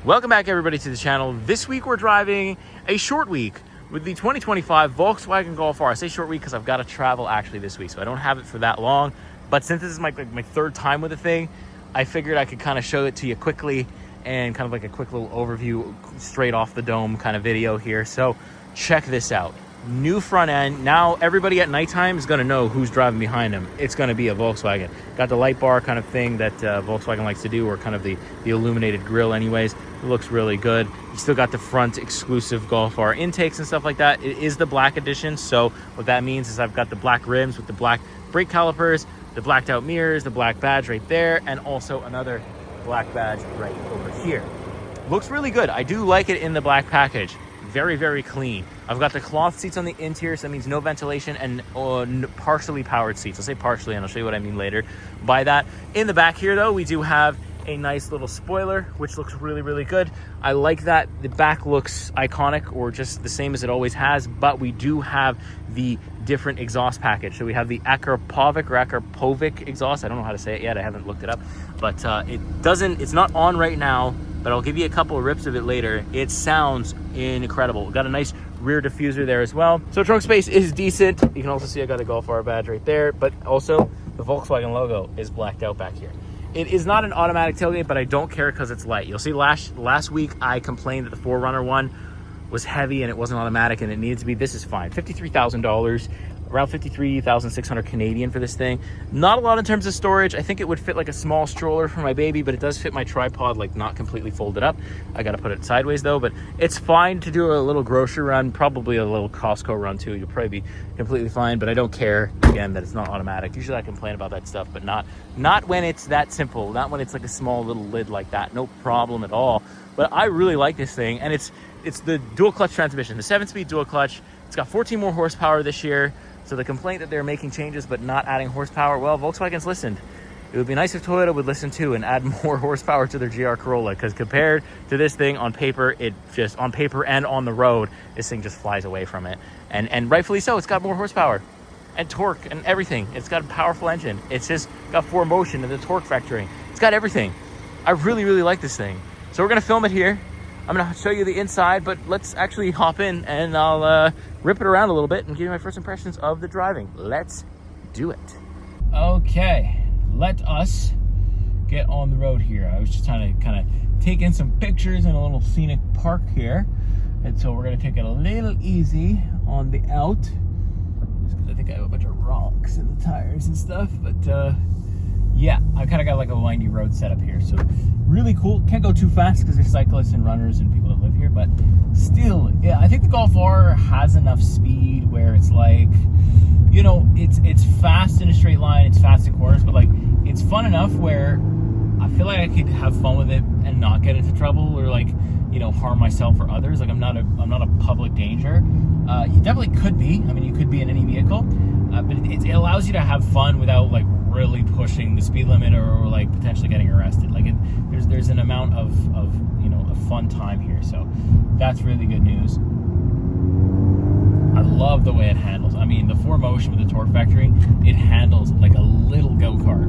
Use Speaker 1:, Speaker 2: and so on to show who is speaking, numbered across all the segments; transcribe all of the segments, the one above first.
Speaker 1: Welcome back everybody to the channel. This week we're driving a short week with the 2025 Volkswagen Golf R. I say short week because I've got to travel actually this week, so I don't have it for that long. But since this is my third time with the thing, I figured I could kind of show it to you quickly and kind of like a quick little overview straight off the dome kind of video here. So check this out. New front end. Now everybody at nighttime is going to know who's driving behind them. It's going to be a Volkswagen. Got the light bar kind of thing that Volkswagen likes to do, or kind of the illuminated grille anyways. It looks really good. You still got the front exclusive Golf R intakes and stuff like that. It is the black edition, so what that means is I've got the black rims with the black brake calipers, the blacked out mirrors, the black badge right there, and also another black badge right over here. Looks really good. I do like it in the black package. Very, very clean. I've got the cloth seats on the interior, so that means no ventilation, and partially powered seats. I'll say partially, and I'll show you what I mean later by that. In the back here, though, we do have a nice little spoiler, which looks really, really good. I like that. The back looks iconic, or just the same as it always has, but we do have the different exhaust package. So we have the Akrapovic exhaust. I don't know how to say it yet. I haven't looked it up, but it's not on right now, but I'll give you a couple of rips of it later. It sounds incredible. We've got a nice rear diffuser there as well. So trunk space is decent. You can also see I got the Golf R badge right there, but also the Volkswagen logo is blacked out back here. It is not an automatic tailgate, but I don't care because it's light. You'll see last week I complained that the 4Runner one was heavy and it wasn't automatic and it needed to be. This is fine. $53,000, around 53,600 Canadian for this thing. Not a lot in terms of storage. I think it would fit like a small stroller for my baby, but it does fit my tripod, like not completely folded up. I got to put it sideways though, but it's fine to do a little grocery run, probably a little Costco run too. You'll probably be completely fine, but I don't care, again, that it's not automatic. Usually I complain about that stuff, but not when it's that simple, not when it's like a small little lid like that. No problem at all. But I really like this thing, and it's the dual clutch transmission, the 7-speed dual clutch. It's got 14 more horsepower this year. So the complaint that they're making changes but not adding horsepower, well, Volkswagen's listened. It would be nice if Toyota would listen too and add more horsepower to their GR Corolla, because compared to this thing on paper, on paper and on the road, this thing just flies away from it. And rightfully so. It's got more horsepower and torque and everything. It's got a powerful engine. It's just got 4Motion and the torque vectoring. It's got everything. I really, really like this thing. So we're going to film it here. I'm going to show you the inside, but let's actually hop in and I'll rip it around a little bit and give you my first impressions of the driving. Let's do it. Okay, let us get on the road here. I was just trying to kind of take in some pictures in a little scenic park here. And so we're going to take it a little easy on the out, just because I think I have a bunch of rocks in the tires and stuff. But yeah, I kind of got like a windy road setup here, so really cool. Can't go too fast because there's cyclists and runners and people that live here, but still, yeah, I think the Golf R has enough speed where it's like, you know, it's fast in a straight line, it's fast in corners, but like it's fun enough where I feel like I could have fun with it and not get into trouble or like, you know, harm myself or others. Like I'm not a public danger. You definitely could be. I mean, you could be in any vehicle, but it allows you to have fun without like really pushing the speed limit or like potentially getting arrested. Like there's an amount of you know, a fun time here, so that's really good news. I love the way it handles. I mean, the 4Motion with the torque vectoring, it handles like a little go-kart.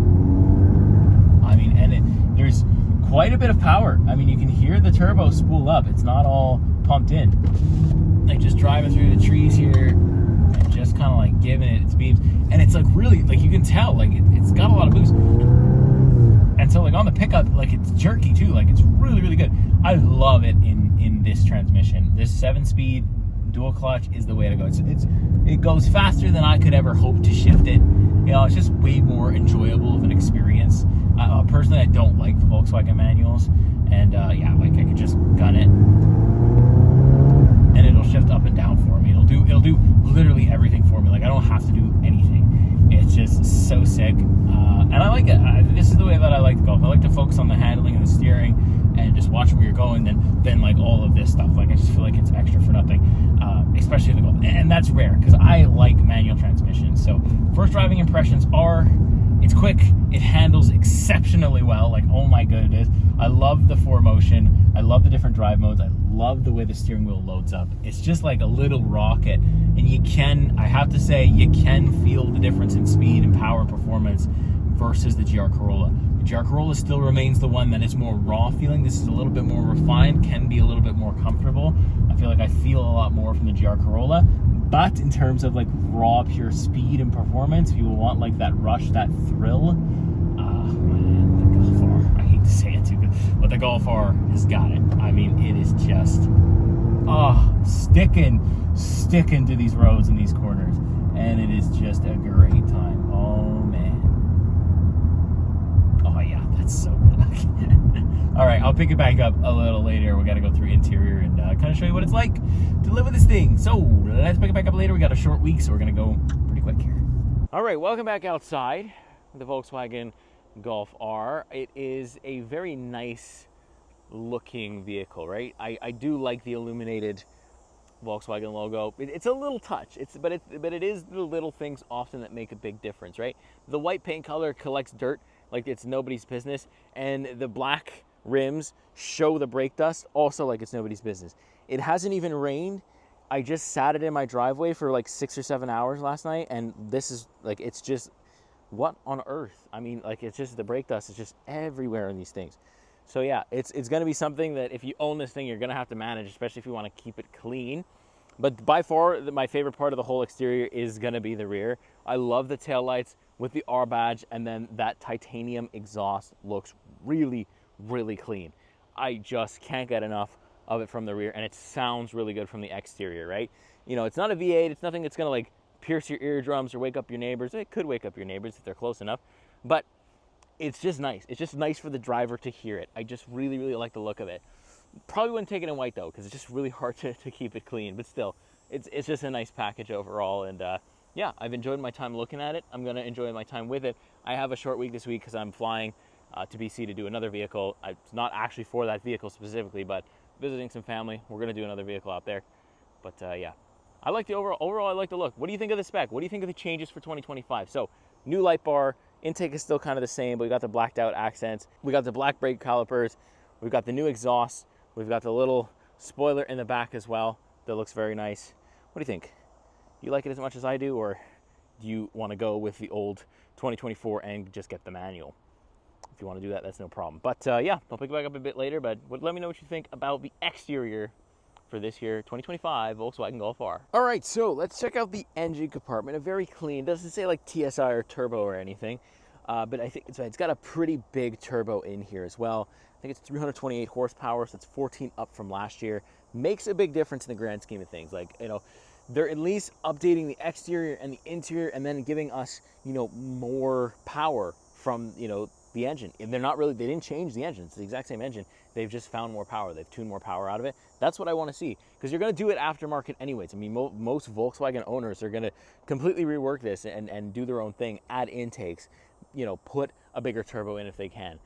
Speaker 1: I mean, and there's quite a bit of power. I mean, you can hear the turbo spool up. It's not all pumped in. Like just driving through the trees here and just kind of like giving it its beams. And it's like really, like you can tell, like it's got a lot of boost. And so like on the pickup, like it's jerky too. Like it's really, really good. I love it in this transmission. This 7-speed dual clutch is the way to go. It goes faster than I could ever hope to shift it. You know, it's just way more enjoyable of an experience. Personally, I don't like the Volkswagen manuals, and yeah, like I could just gun it, and it'll shift up and down for me. It'll do literally everything for me. Like I don't have to do anything. It's just so sick, and I like it. This is the way that I like to golf. I like to focus on the handling and the steering, and just watch where you're going. Then like all of this stuff. Like I just feel like it's extra for nothing, especially in the golf, and that's rare because I like manual transmissions. So first driving impressions are, it's quick, it handles exceptionally well, like oh my goodness. I love the 4Motion, I love the different drive modes, I love the way the steering wheel loads up. It's just like a little rocket, and I have to say, you can feel the difference in speed and power and performance versus the GR Corolla. The GR Corolla still remains the one that is more raw feeling. This is a little bit more refined, can be a little bit more comfortable. I feel like I feel a lot more from the GR Corolla. But in terms of like raw, pure speed and performance, if you want like that rush, that thrill, man, the Golf R, I hate to say it too, but the Golf R has got it. I mean, it is just, sticking to these roads and these corners. And it is just a great time. Oh, man. Oh, yeah, that's so good. All right, I'll pick it back up a little later. We got to go through interior and kind of show you what it's like to live with this thing. So let's pick it back up later. We got a short week, so we're going to go pretty quick here. All right, welcome back outside the Volkswagen Golf R. It is a very nice looking vehicle, right? I do like the illuminated Volkswagen logo. It's a little touch, but it is the little things often that make a big difference, right? The white paint color collects dirt like it's nobody's business, and the black rims show the brake dust also like it's nobody's business. It hasn't even rained. I just sat it in my driveway for like 6 or 7 hours last night, and this is like, it's just, what on earth? I mean, like, it's just, the brake dust is just everywhere in these things. So yeah, it's going to be something that if you own this thing, you're going to have to manage, especially if you want to keep it clean. But by far, my favorite part of the whole exterior is going to be the rear. I love the taillights with the R badge, and then that titanium exhaust looks really, really clean. I just can't get enough of it from the rear, and it sounds really good from the exterior, right? You know, it's not a V8. It's nothing that's going to like pierce your eardrums or wake up your neighbors. It could wake up your neighbors if they're close enough, but it's just nice. It's just nice for the driver to hear it. I just really, really like the look of it. Probably wouldn't take it in white though, because it's just really hard to keep it clean, but still, it's just a nice package overall. And yeah, I've enjoyed my time looking at it. I'm going to enjoy my time with it. I have a short week this week because I'm flying to BC to do another vehicle. It's not actually for that vehicle specifically, but visiting some family. We're going to do another vehicle out there. But yeah, I like the overall I like the look. What do you think of the spec? What do you think of the changes for 2025? So new light bar, intake is still kind of the same, but we got the blacked out accents. We got the black brake calipers. We've got the new exhaust. We've got the little spoiler in the back as well. That looks very nice. What do you think? Do you like it as much as I do, or do you want to go with the old 2024 and just get the manual? If you want to do that, that's no problem. But yeah, I'll pick it back up a bit later, but let me know what you think about the exterior for this year, 2025 Volkswagen Golf R. All right, so let's check out the engine compartment. A very clean, doesn't say like TSI or turbo or anything, but I think it's got a pretty big turbo in here as well. I think it's 328 horsepower, so it's 14 up from last year. Makes a big difference in the grand scheme of things. Like, you know, they're at least updating the exterior and the interior, and then giving us, you know, more power from, you know, the engine. And they didn't change the engine. It's the exact same engine. They've just found more power. They've tuned more power out of it. That's what I want to see, because you're going to do it aftermarket anyways. I mean, most Volkswagen owners are going to completely rework this and do their own thing, add intakes, you know, put a bigger turbo in if they can.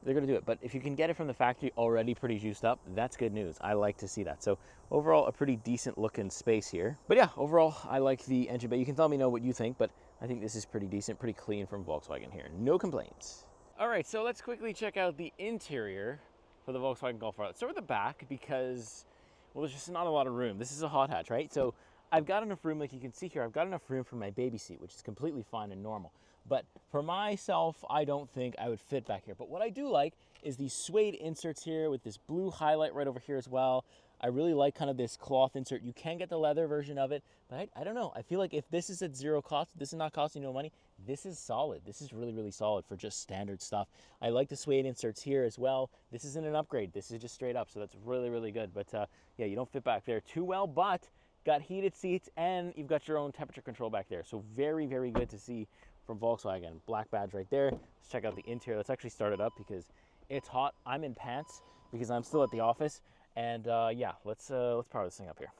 Speaker 1: They're going to do it. But if you can get it from the factory already pretty juiced up, that's good news. I like to see that. So overall, a pretty decent looking space here. But yeah, overall, I like the engine bay. You can tell me know what you think, but I think this is pretty decent, pretty clean from Volkswagen here. No complaints. All right, so let's quickly check out the interior for the Volkswagen Golf R. Let's start with the back because, well, there's just not a lot of room. This is a hot hatch, right? So I've got enough room, like you can see here, I've got enough room for my baby seat, which is completely fine and normal. But for myself, I don't think I would fit back here. But what I do like is these suede inserts here with this blue highlight right over here as well. I really like kind of this cloth insert. You can get the leather version of it, but I don't know. I feel like if this is at zero cost, this is not costing no money, this is solid. This is really, really solid for just standard stuff. I like the suede inserts here as well. This isn't an upgrade. This is just straight up, so that's really, really good. But yeah, you don't fit back there too well, but got heated seats and you've got your own temperature control back there. So very, very good to see from Volkswagen. Black badge right there. Let's check out the interior. Let's actually start it up because it's hot. I'm in pants because I'm still at the office. And yeah, let's power this thing up here.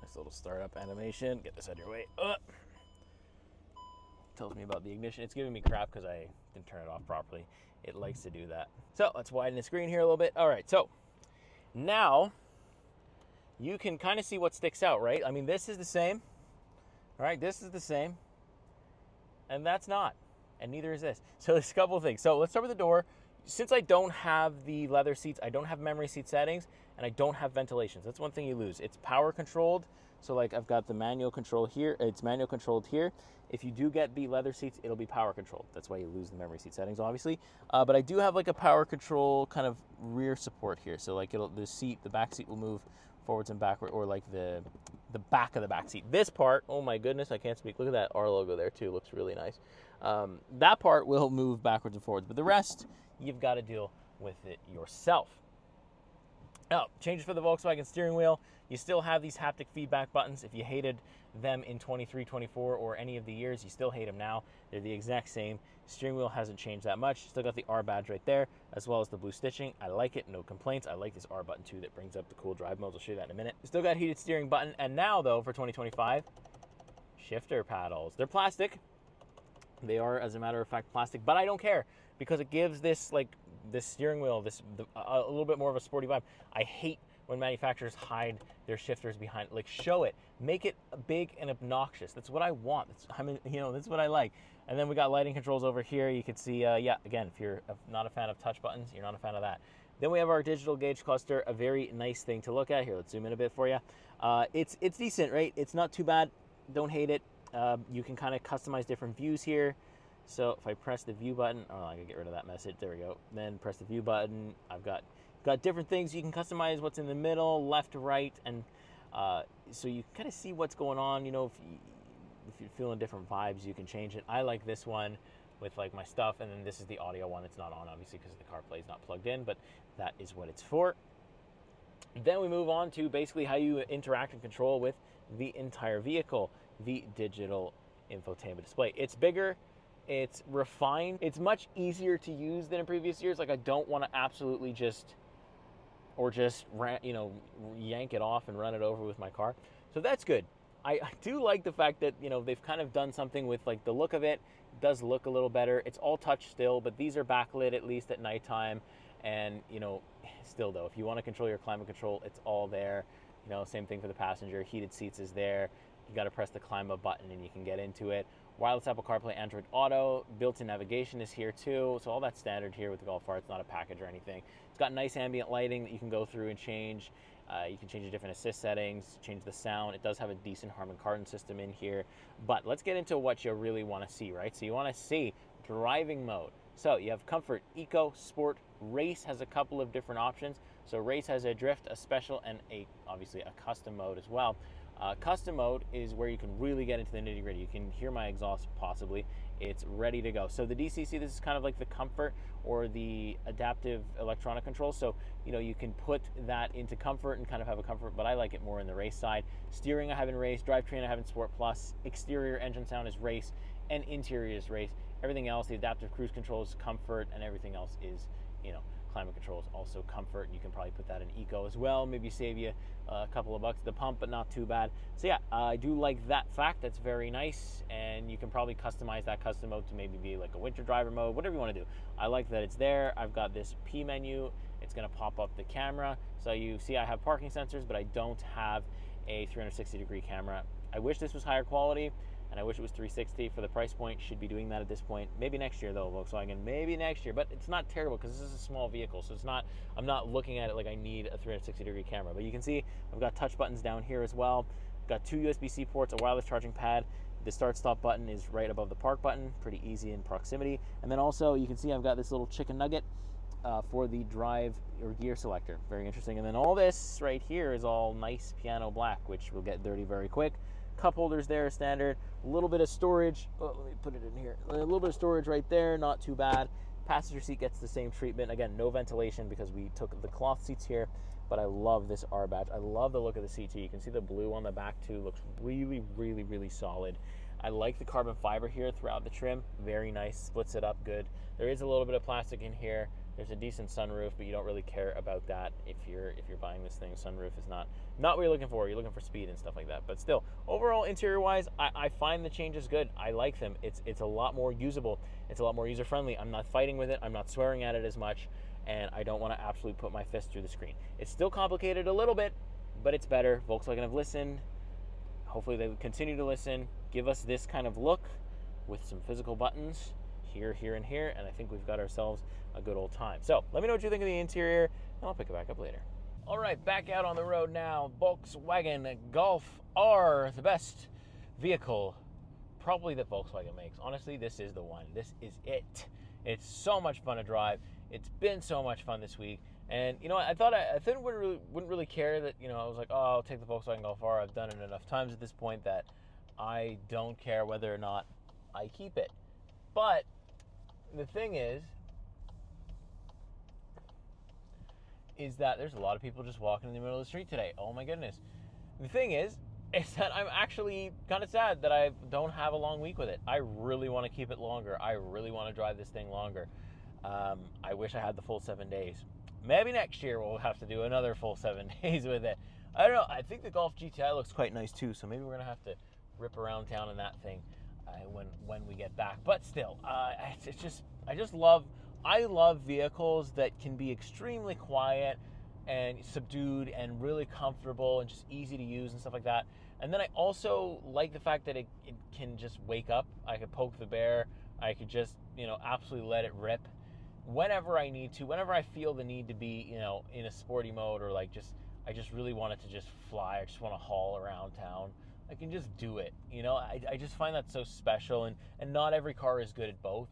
Speaker 1: Nice little startup animation. Get this out of your way. Tells me about the ignition. It's giving me crap because I didn't turn it off properly. It likes to do that. So let's widen the screen here a little bit. All right, so now you can kind of see what sticks out, right? I mean, this is the same. All right, this is the same. And that's not. And neither is this. So there's a couple of things. So let's start with the door. Since I don't have the leather seats, I don't have memory seat settings, and I don't have ventilations. That's one thing you lose. It's power controlled, So like I've got the manual control here. It's manual controlled here. If you do get the leather seats, it'll be power controlled. That's why you lose the memory seat settings, obviously. But I do have like a power control kind of rear support here. So like the back seat will move forwards and backward, or like the back of the back seat. This part, oh my goodness, I can't speak. Look at that R logo there too. Looks really nice. That part will move backwards and forwards, but the rest, you've got to deal with it yourself. Now, changes for the Volkswagen steering wheel. You still have these haptic feedback buttons. If you hated them in 23, 24, or any of the years, you still hate them now. They're the exact same. Steering wheel hasn't changed that much. Still got the R badge right there, as well as the blue stitching. I like it, no complaints. I like this R button too that brings up the cool drive modes. I'll show you that in a minute. Still got heated steering button, and now though, for 2025, shifter paddles. They're plastic. They are, as a matter of fact, plastic, but I don't care because it gives this steering wheel a little bit more of a sporty vibe. I hate when manufacturers hide their shifters behind. Like, show it, make it big and obnoxious. That's what I want. That's what I like. And then we got lighting controls over here. You can see, yeah, again, if you're not a fan of touch buttons, you're not a fan of that. Then we have our digital gauge cluster, a very nice thing to look at. Here, let's zoom in a bit for you. It's decent, right? It's not too bad. Don't hate it. You can kind of customize different views here. So if I press the view button, oh, I can get rid of that message. There we go. Then press the view button. I've got different things. You can customize what's in the middle, left, right, and so you kind of see what's going on. You know, if you're feeling different vibes, you can change it. I like this one with like my stuff, and then this is the audio one. It's not on, obviously, because the CarPlay is not plugged in, but that is what it's for. Then we move on to basically how you interact and control with the entire vehicle, the digital infotainment display. It's bigger, it's refined, it's much easier to use than in previous years. Like, I don't want to absolutely just yank it off and run it over with my car. So that's good. I do like the fact that, they've kind of done something with like the look of it. It does look a little better. It's all touch still, but these are backlit at least at nighttime. And, still though, if you want to control your climate control, it's all there. Same thing for the passenger. Heated seats is there. You got to press the climb up button and you can get into it. Wireless Apple CarPlay, Android Auto, built-in navigation is here too. So all that's standard here with the Golf R. It's not a package or anything. It's got nice ambient lighting that you can go through and change. You can change the different assist settings, change the sound. It does have a decent Harman Kardon system in here. But let's get into what you really want to see, right? So you want to see driving mode. So you have Comfort, Eco, Sport. Race has a couple of different options. So Race has a drift, a special, and obviously a custom mode as well. Custom mode is where you can really get into the nitty gritty. You can hear my exhaust possibly. It's ready to go. So the DCC, this is kind of like the Comfort or the adaptive electronic control. So, you can put that into Comfort and kind of have a Comfort, but I like it more in the Race side. Steering I have in Race, drivetrain I have in Sport Plus, exterior engine sound is Race, and interior is Race. Everything else, the adaptive cruise control is Comfort, and everything else is, climate control is also Comfort, and you can probably put that in Eco as well. Maybe save you a couple of bucks at the pump, but not too bad. So yeah, I do like that fact. That's very nice, and you can probably customize that custom mode to maybe be like a winter driver mode, whatever you want to do. I like that it's there. I've got this P menu. It's going to pop up the camera. So you see I have parking sensors, but I don't have a 360-degree camera. I wish this was higher quality, and I wish it was 360 for the price point. Should be doing that at this point. Maybe next year though, Volkswagen. Maybe next year, but it's not terrible because this is a small vehicle, so I'm not looking at it like I need a 360-degree camera. But you can see I've got touch buttons down here as well. I've got 2 USB-C ports, a wireless charging pad. The start-stop button is right above the park button, pretty easy in proximity. And then also you can see I've got this little chicken nugget for the drive or gear selector. Very interesting. And then all this right here is all nice piano black, which will get dirty very quick. Cup holders there, standard. A little bit of storage. Oh, let me put it in here. A little bit of storage right there, not too bad. Passenger seat gets the same treatment. Again, no ventilation because we took the cloth seats here, but I love this R badge. I love the look of the seat too. You can see the blue on the back too. Looks really, really, really solid. I like the carbon fiber here throughout the trim. Very nice, splits it up good. There is a little bit of plastic in here. There's a decent sunroof, but you don't really care about that if you're buying this thing. Sunroof is not what you're looking for. You're looking for speed and stuff like that. But still, overall, interior-wise, I find the changes good. I like them. It's a lot more usable. It's a lot more user-friendly. I'm not fighting with it. I'm not swearing at it as much, and I don't want to absolutely put my fist through the screen. It's still complicated a little bit, but it's better. Volkswagen have listened. Hopefully they continue to listen. Give us this kind of look with some physical buttons. Here, here, and here, and I think we've got ourselves a good old time. So let me know what you think of the interior, and I'll pick it back up later. All right, back out on the road now. Volkswagen Golf R, the best vehicle probably that Volkswagen makes. Honestly, this is the one. This is it. It's so much fun to drive. It's been so much fun this week. And, you know, I thought I wouldn't really care that, you know, I was like, oh, I'll take the Volkswagen Golf R. I've done it enough times at this point that I don't care whether or not I keep it. But the thing is that there's a lot of people just walking in the middle of the street today. Oh my goodness. The thing is that I'm actually kind of sad that I don't have a long week with it. I really want to keep it longer. I really want to drive this thing longer. I wish I had the full 7 days. Maybe next year we'll have to do another full 7 days with it. I don't know. I think the Golf GTI looks quite nice too, so maybe we're going to have to rip around town in that thing when we get back. But still, I love vehicles that can be extremely quiet and subdued and really comfortable and just easy to use and stuff like that. And then I also like the fact that it can just wake up. I could poke the bear. I could just, you know, absolutely let it rip whenever I need to, whenever I feel the need to be, you know, in a sporty mode, or like I just really want it to just fly. I just want to haul around town. I can just do it. You know, I just find that so special, and not every car is good at both.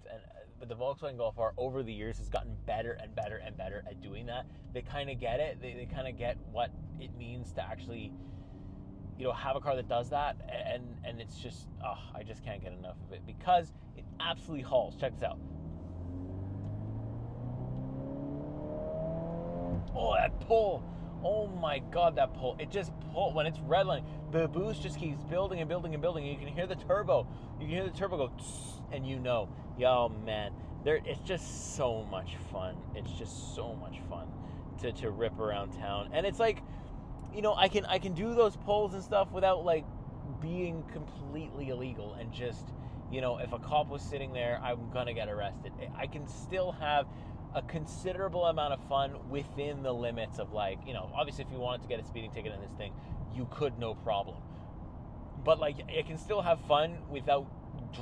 Speaker 1: But the Volkswagen Golf R over the years has gotten better and better and better at doing that. They kind of get it. They kind of get what it means to actually, you know, have a car that does that. And it's just, I just can't get enough of it because it absolutely hauls. Check this out. Oh, that pull. Oh my God, that pull. It just pull when it's redlining. The boost just keeps building and building and building. And you can hear the turbo. You can hear the turbo go, and you know, oh man, it's just so much fun. It's just so much fun to rip around town. And it's like, you know, I can do those pulls and stuff without like being completely illegal and just, you know, if a cop was sitting there, I'm gonna get arrested. I can still have a considerable amount of fun within the limits of, like, you know, obviously if you wanted to get a speeding ticket in this thing, you could, no problem. But like, it can still have fun without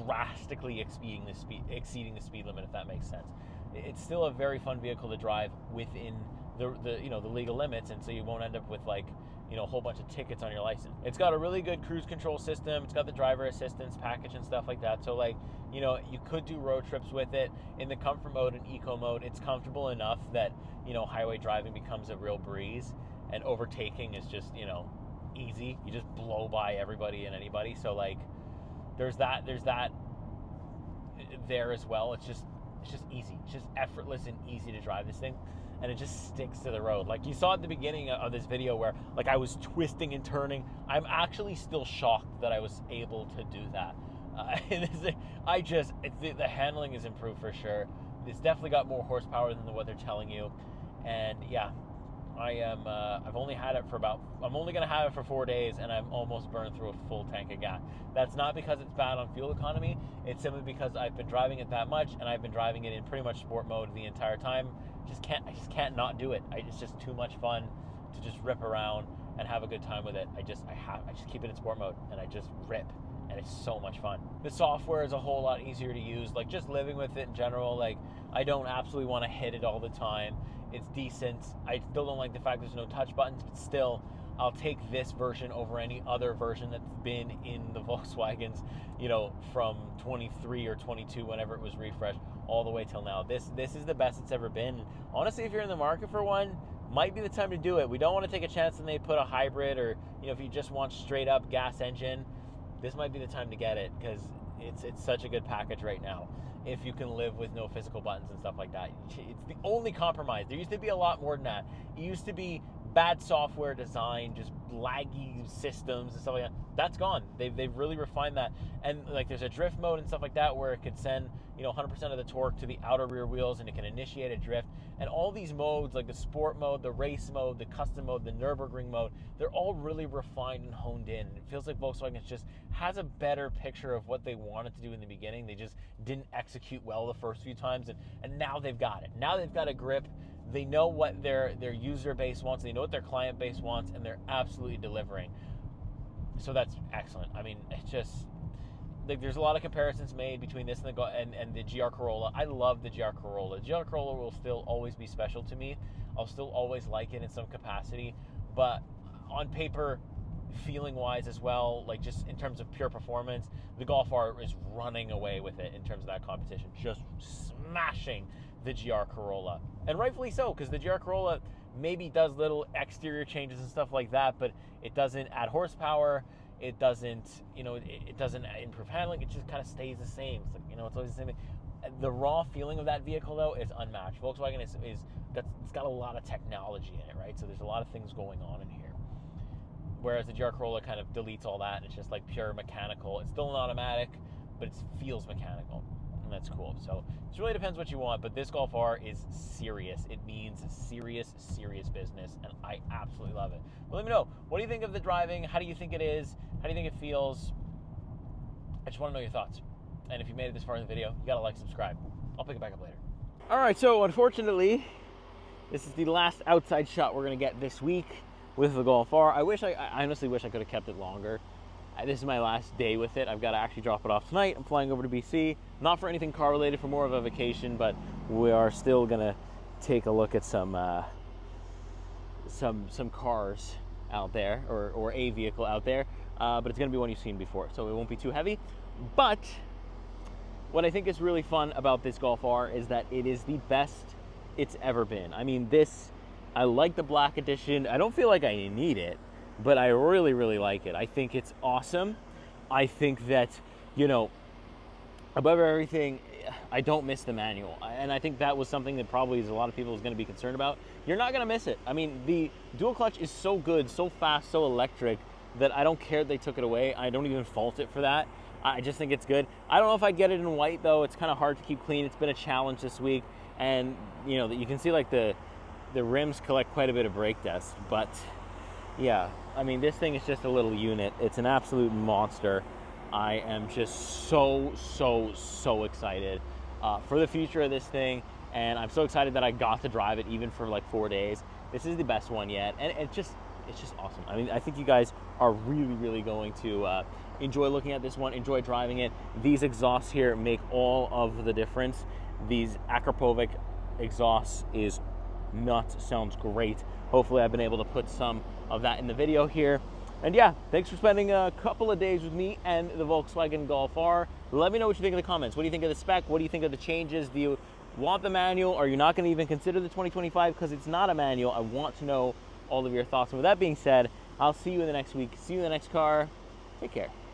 Speaker 1: drastically exceeding the speed limit, if that makes sense. It's still a very fun vehicle to drive within the you know, the legal limits, and so you won't end up with, like, you know, a whole bunch of tickets on your license. It's got a really good cruise control system. It's got the driver assistance package and stuff like that. So, like, you know, you could do road trips with it in the comfort mode and eco mode. It's comfortable enough that, you know, highway driving becomes a real breeze, and overtaking is just, you know, easy. You just blow by everybody and anybody. So, like, there's that there as well. It's just easy. It's just effortless and easy to drive this thing, and it just sticks to the road. Like you saw at the beginning of this video where, like, I was twisting and turning. I'm actually still shocked that I was able to do that. The handling is improved for sure. It's definitely got more horsepower than what they're telling you. And yeah, I'm only going to have it for 4 days, and I'm almost burned through a full tank of gas. That's not because it's bad on fuel economy. It's simply because I've been driving it that much, and I've been driving it in pretty much sport mode the entire time. I just can't not do it. It's just too much fun to just rip around and have a good time with it. I just keep it in sport mode, and I just rip. And it's so much fun. The software is a whole lot easier to use. Like, just living with it in general, like, I don't absolutely want to hit it all the time. It's decent. I still don't like the fact there's no touch buttons, but still, I'll take this version over any other version that's been in the Volkswagens, you know, from 23 or 22, whenever it was refreshed, all the way till now. This is the best it's ever been. Honestly, if you're in the market for one, might be the time to do it. We don't want to take a chance and they put a hybrid, or, you know, if you just want straight up gas engine, this might be the time to get it, because it's such a good package right now. If you can live with no physical buttons and stuff like that, it's the only compromise. There used to be a lot more than that. It used to be bad software design, just laggy systems and stuff like that. That's gone. They've really refined that. And like, there's a drift mode and stuff like that where it could send, you know, 100% of the torque to the outer rear wheels, and it can initiate a drift. And all these modes, like the sport mode, the race mode, the custom mode, the Nürburgring mode, they're all really refined and honed in. It feels like Volkswagen just has a better picture of what they wanted to do in the beginning. They just didn't execute well the first few times, and now they've got it. Now they've got a grip. They know what their user base wants. They know what their client base wants, and they're absolutely delivering. So that's excellent. I mean, it's just, there's a lot of comparisons made between this and the GR Corolla. I love the GR Corolla. The GR Corolla will still always be special to me. I'll still always like it in some capacity, but on paper, feeling wise as well, like just in terms of pure performance, the Golf R is running away with it in terms of that competition, just smashing the GR Corolla, and rightfully so, because the GR Corolla maybe does little exterior changes and stuff like that, but it doesn't add horsepower. It doesn't, it doesn't improve handling. It just kind of stays the same. It's like, it's always the same thing. The raw feeling of that vehicle, though, is unmatched. Volkswagen it's got a lot of technology in it, right? So there's a lot of things going on in here. Whereas the GR Corolla kind of deletes all that, and it's just like pure mechanical. It's still an automatic, but it feels mechanical, and that's cool. So it really depends what you want, but this Golf R is serious. It means serious business, and I absolutely love it. But let me know, what do you think of the driving? How do you think it is? How do you think it feels? I just want to know your thoughts. And if you made it this far in the video, you gotta like, subscribe. I'll pick it back up later. All right, so unfortunately, this is the last outside shot we're gonna get this week with the Golf R. I honestly wish I could have kept it longer. This is my last day with it. I've got to actually drop it off tonight. I'm flying over to BC, not for anything car related, for more of a vacation, but we are still gonna take a look at some cars out there, or a vehicle out there, but it's gonna be one you've seen before, so it won't be too heavy. But what I think is really fun about this Golf R is that it is the best it's ever been. I mean, I like the black edition. I don't feel like I need it, but I really, really like it. I think it's awesome. I think that, above everything, I don't miss the manual. And I think that was something that probably a lot of people is going to be concerned about. You're not going to miss it. I mean, the dual clutch is so good, so fast, so electric, that I don't care they took it away. I don't even fault it for that. I just think it's good. I don't know if I'd get it in white, though. It's kind of hard to keep clean. It's been a challenge this week. And, you can see like the rims collect quite a bit of brake dust. But, yeah, I mean, this thing is just a little unit. It's an absolute monster. I am just so excited for the future of this thing. And I'm so excited that I got to drive it even for like 4 days. This is the best one yet. And it's just awesome. I mean, I think you guys are really going to enjoy looking at this one, enjoy driving it. These exhausts here make all of the difference. These Akrapovic exhausts is nuts, sounds great. Hopefully I've been able to put some of that in the video here. And yeah, thanks for spending a couple of days with me and the Volkswagen Golf R. Let me know what you think in the comments. What do you think of the spec? What do you think of the changes? Do you want the manual? Are you not going to even consider the 2025 because it's not a manual? I want to know all of your thoughts. And with that being said, I'll see you in the next week. See you in the next car. Take care.